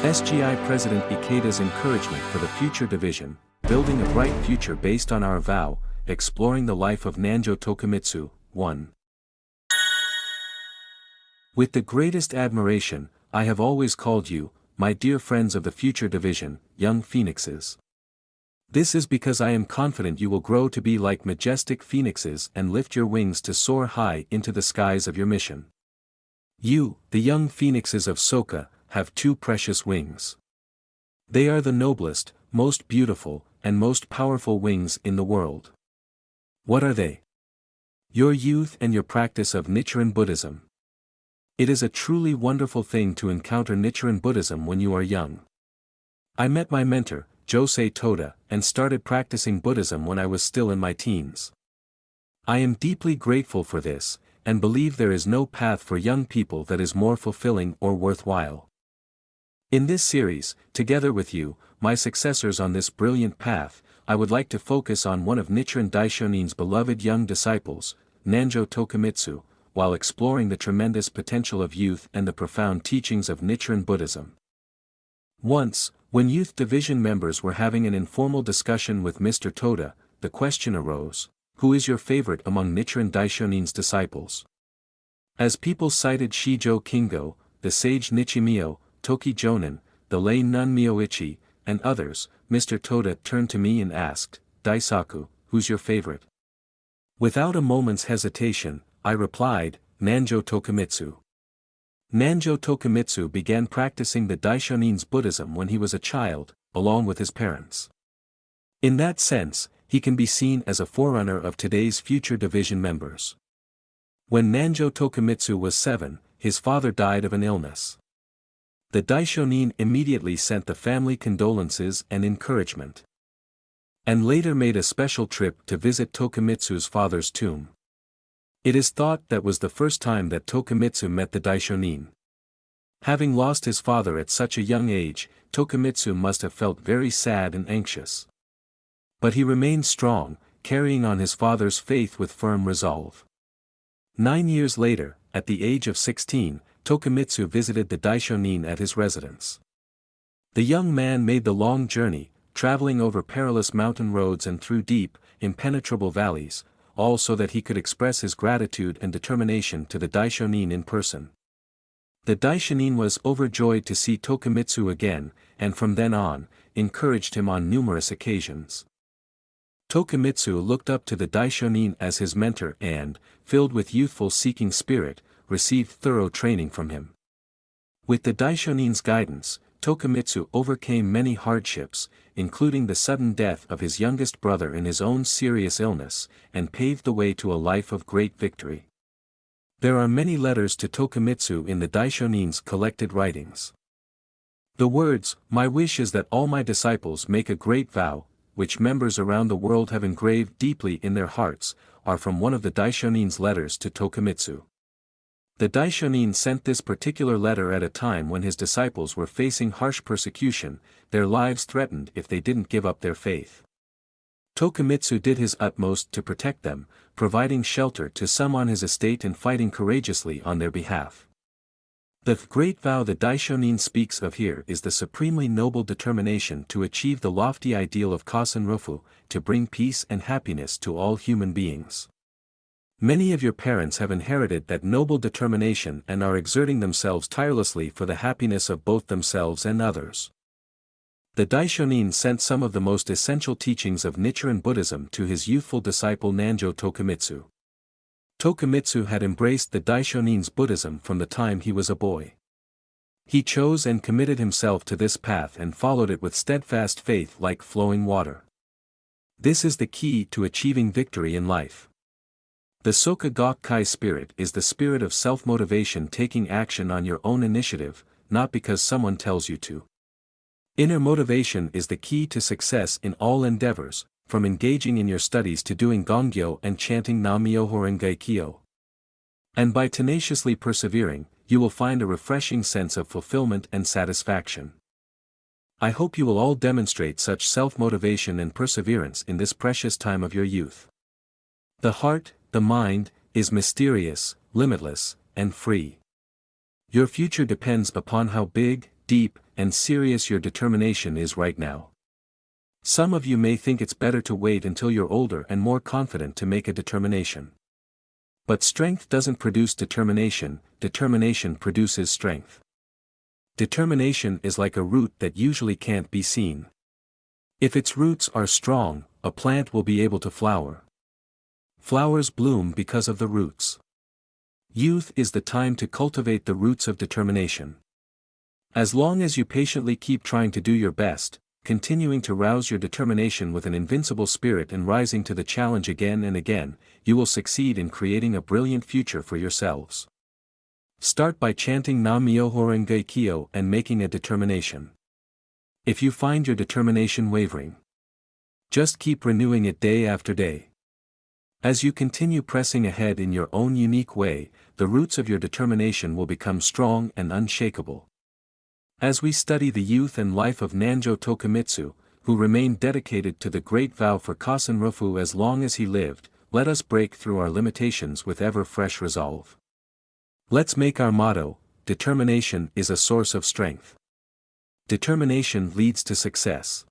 SGI President Ikeda's encouragement for the future division, building a bright future based on our vow, exploring the life of Nanjo Tokimitsu, 1. With the greatest admiration, I have always called you, my dear friends of the future division, young phoenixes. This is because I am confident you will grow to be like majestic phoenixes and lift your wings to soar high into the skies of your mission. You, the young phoenixes of Soka, have two precious wings. They are the noblest, most beautiful, and most powerful wings in the world. What are they? Your youth and your practice of Nichiren Buddhism. It is a truly wonderful thing to encounter Nichiren Buddhism when you are young. I met my mentor, Josei Toda, and started practicing Buddhism when I was still in my teens. I am deeply grateful for this, and believe there is no path for young people that is more fulfilling or worthwhile. In this series, together with you, my successors on this brilliant path, I would like to focus on one of Nichiren Daishonin's beloved young disciples, Nanjo Tokimitsu, while exploring the tremendous potential of youth and the profound teachings of Nichiren Buddhism. Once, when youth division members were having an informal discussion with Mr. Toda, the question arose, who is your favorite among Nichiren Daishonin's disciples? As people cited Shijo Kingo, the sage Nichimyo, Toki Jonin, the lay nun Myoichi, and others, Mr. Toda turned to me and asked, Daisaku, who's your favorite? Without a moment's hesitation, I replied, Nanjo Tokimitsu. Nanjo Tokimitsu began practicing the Daishonin's Buddhism when he was a child, along with his parents. In that sense, he can be seen as a forerunner of today's future division members. When Nanjo Tokimitsu was 7, his father died of an illness. The Daishonin immediately sent the family condolences and encouragement. And later made a special trip to visit Tokimitsu's father's tomb. It is thought that was the first time that Tokimitsu met the Daishonin. Having lost his father at such a young age, Tokimitsu must have felt very sad and anxious. But he remained strong, carrying on his father's faith with firm resolve. 9 years later, at the age of 16, Tokimitsu visited the Daishonin at his residence. The young man made the long journey, traveling over perilous mountain roads and through deep, impenetrable valleys, all so that he could express his gratitude and determination to the Daishonin in person. The Daishonin was overjoyed to see Tokimitsu again, and from then on, encouraged him on numerous occasions. Tokimitsu looked up to the Daishonin as his mentor and, filled with youthful seeking spirit, received thorough training from him. With the Daishonin's guidance, Tokimitsu overcame many hardships, including the sudden death of his youngest brother in his own serious illness, and paved the way to a life of great victory. There are many letters to Tokimitsu in the Daishonin's collected writings. The words, "My wish is that all my disciples make a great vow," which members around the world have engraved deeply in their hearts, are from one of the Daishonin's letters to Tokimitsu. The Daishonin sent this particular letter at a time when his disciples were facing harsh persecution, their lives threatened if they didn't give up their faith. Tokimitsu did his utmost to protect them, providing shelter to some on his estate and fighting courageously on their behalf. The great vow the Daishonin speaks of here is the supremely noble determination to achieve the lofty ideal of Kasenrofu, to bring peace and happiness to all human beings. Many of your parents have inherited that noble determination and are exerting themselves tirelessly for the happiness of both themselves and others. The Daishonin sent some of the most essential teachings of Nichiren Buddhism to his youthful disciple Nanjo Tokimitsu. Tokimitsu had embraced the Daishonin's Buddhism from the time he was a boy. He chose and committed himself to this path and followed it with steadfast faith like flowing water. This is the key to achieving victory in life. The Soka Gakkai spirit is the spirit of self-motivation, taking action on your own initiative, not because someone tells you to. Inner motivation is the key to success in all endeavors, from engaging in your studies to doing gongyo and chanting Nam-myoho Renge-kyo. And by tenaciously persevering, you will find a refreshing sense of fulfillment and satisfaction. I hope you will all demonstrate such self-motivation and perseverance in this precious time of your youth. The heart, the mind, is mysterious, limitless, and free. Your future depends upon how big, deep, and serious your determination is right now. Some of you may think it's better to wait until you're older and more confident to make a determination. But strength doesn't produce determination, determination produces strength. Determination is like a root that usually can't be seen. If its roots are strong, a plant will be able to flower. Flowers bloom because of the roots. Youth is the time to cultivate the roots of determination. As long as you patiently keep trying to do your best, continuing to rouse your determination with an invincible spirit and rising to the challenge again and again, you will succeed in creating a brilliant future for yourselves. Start by chanting Nam-myoho Renge Kyo and making a determination. If you find your determination wavering, just keep renewing it day after day. As you continue pressing ahead in your own unique way, the roots of your determination will become strong and unshakable. As we study the youth and life of Nanjo Tokimitsu, who remained dedicated to the great vow for Kasenrofu as long as he lived, let us break through our limitations with ever-fresh resolve. Let's make our motto, determination is a source of strength. Determination leads to success.